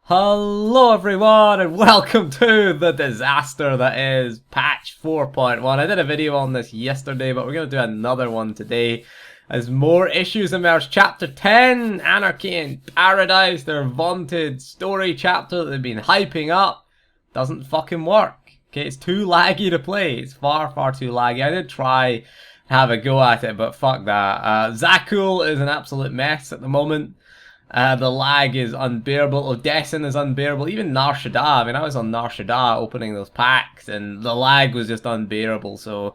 Hello everyone and welcome to the disaster that is patch 4.1. I did a video on this yesterday, but we're going to do another one today as more issues emerge. Chapter 10, Anarchy in Paradise, their vaunted story chapter that they've been hyping up, doesn't fucking work. Okay, it's too laggy to play. It's far too laggy. I did try have a go at it, but fuck that. Zakul is an absolute mess at the moment. The lag is unbearable. Odessen is unbearable. Even Nar Shaddaa. I mean, I was on Nar Shaddaa opening those packs, and the lag was just unbearable. So,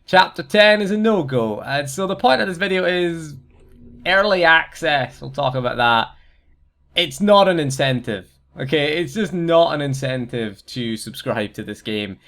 Chapter 10 is a no-go. And so the point of this video is early access. We'll talk about that. It's not an incentive. Okay, it's just not an incentive to subscribe to this game.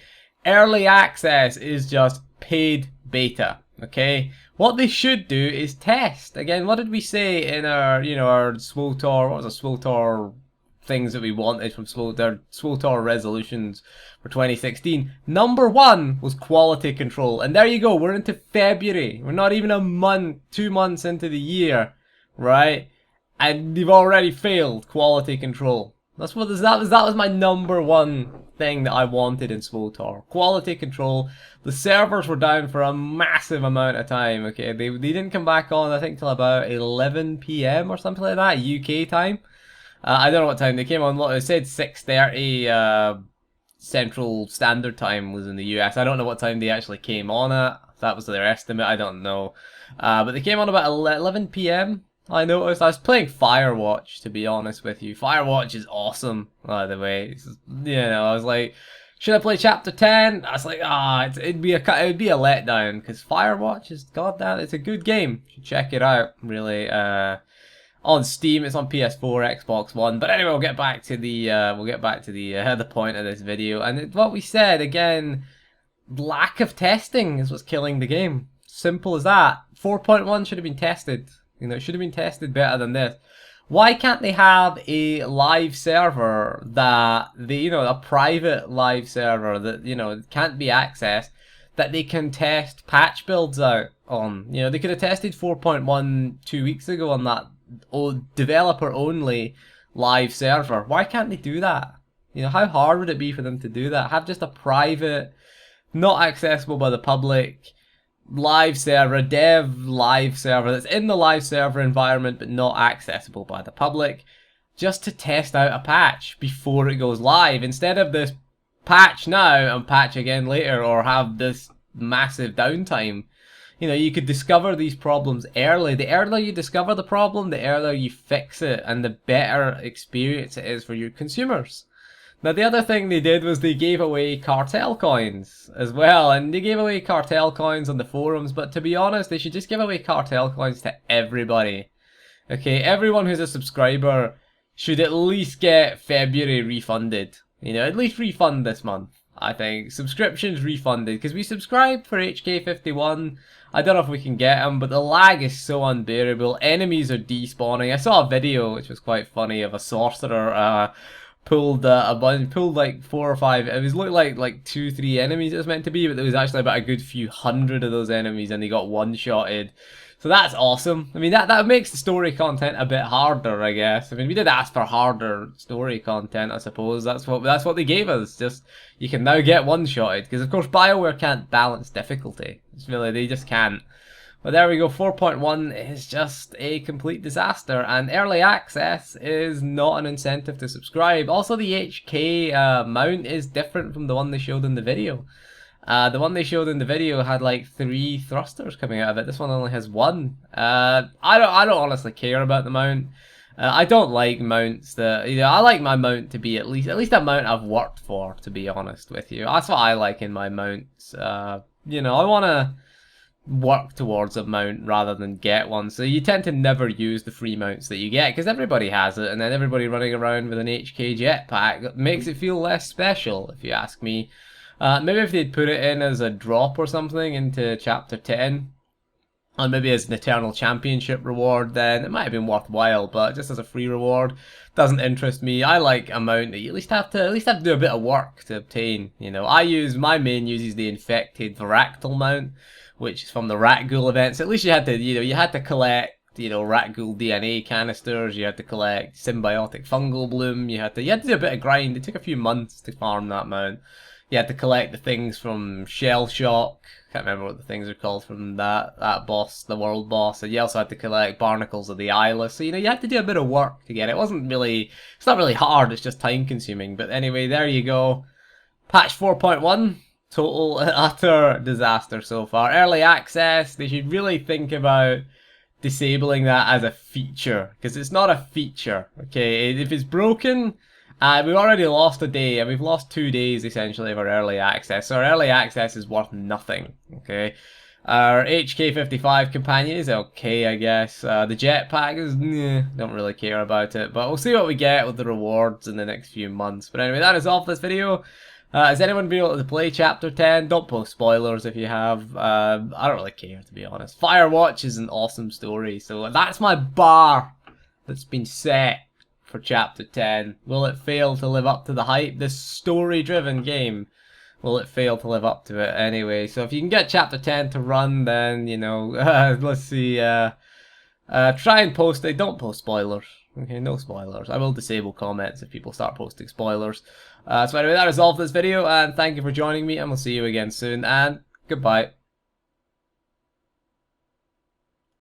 Early access is just paid beta. Okay, what they should do is test. Again, what did we say in our, our SWTOR, what was the SWTOR things that we wanted from SWTOR resolutions for 2016? Number one was quality control. And there you go, we're into February. We're not even a month, 2 months into the year, right? And they've already failed quality control. That was my number one thing that I wanted in SWTOR. Quality control. The servers were down for a massive amount of time, okay? They didn't come back on, I think, till about 11 PM or something like that, UK time. I don't know what time they came on. It said 6:30 Central Standard Time was in the US. I don't know what time they actually came on at. If that was their estimate, I don't know. But they came on about 11 PM. I noticed. I was playing Firewatch, to be honest with you. Firewatch is awesome, by the way. I was like, should I play Chapter 10? I was like, it'd be a letdown, because Firewatch is, goddamn, it's a good game. You should check it out, really. On Steam, it's on PS4, Xbox One. But anyway, we'll get back to the the point of this video. And what we said again, lack of testing is what's killing the game. Simple as that. 4.1 should have been tested. It should have been tested better than this. Why can't they have a live server that a private live server that can't be accessed, that they can test patch builds out on? They could have tested 4.1 2 weeks ago on that developer only live server. Why can't they do that? How hard would it be for them to do that? Have just a private, not accessible by the public, live server, dev live server that's in the live server environment but not accessible by the public, just to test out a patch before it goes live, instead of this patch now and patch again later, or have this massive downtime. You could discover these problems early. The earlier you discover the problem, the earlier you fix it, and the better experience it is for your consumers. Now, the other thing they did was they gave away Cartel Coins as well, and they gave away Cartel Coins on the forums, but to be honest, they should just give away Cartel Coins to everybody. Okay, everyone who's a subscriber should at least get February refunded. At least refund this month, I think. Subscriptions refunded, because we subscribed for HK51. I don't know if we can get them, but the lag is so unbearable. Enemies are despawning. I saw a video, which was quite funny, of a sorcerer, pulled like 4 or 5. It was looked like 2-3 enemies it was meant to be, but there was actually about a good few hundred of those enemies, and they got one-shotted. So that's awesome. I mean, that makes the story content a bit harder, I guess. I mean, we did ask for harder story content, I suppose. That's what they gave us. Just, you can now get one-shotted, because of course BioWare can't balance difficulty. They just can't. But there we go, 4.1 is just a complete disaster, and early access is not an incentive to subscribe. Also, the HK mount is different from the one they showed in the video. The one they showed in the video had like 3 thrusters coming out of it. This one only has 1. I don't honestly care about the mount. I don't like mounts that, I like my mount to be at least a mount I've worked for, to be honest with you. That's what I like in my mounts. I want to work towards a mount rather than get one, so you tend to never use the free mounts that you get, because everybody has it, and then everybody running around with an HK jetpack makes it feel less special, if you ask me. Maybe if they'd put it in as a drop or something into Chapter 10, or maybe as an Eternal Championship reward, then it might have been worthwhile, but just as a free reward, doesn't interest me. I like a mount that you at least have to do a bit of work to obtain. My main uses the Infected Varactyl mount, which is from the Rat Ghoul event. So at least you had to collect, rat ghoul DNA canisters, you had to collect symbiotic fungal bloom, you had to do a bit of grind. It took a few months to farm that amount. You had to collect the things from Shell Shock. Can't remember what the things are called from that boss, the world boss. And you also had to collect barnacles of the Eyeless. So, you had to do a bit of work to get it. It's not really hard, it's just time consuming. But anyway, there you go. Patch 4.1. Total utter disaster so far. Early access, they should really think about disabling that as a feature. Because it's not a feature, okay? If it's broken... we've already lost a day, and we've lost 2 days essentially of our early access. So our early access is worth nothing. Okay, our HK55 companion is okay, I guess. The jetpack is don't really care about it, but we'll see what we get with the rewards in the next few months. But anyway, that is all for this video. Has anyone been able to play Chapter 10? Don't post spoilers if you have. I don't really care, to be honest. Firewatch is an awesome story, so that's my bar that's been set for Chapter 10. Will it fail to live up to the hype? This story-driven game, will it fail to live up to it? Anyway, so if you can get Chapter 10 to run, then, let's see, try and post it. Don't post spoilers. Okay, no spoilers. I will disable comments if people start posting spoilers. So anyway, that is all for this video, and thank you for joining me, and we'll see you again soon, and goodbye.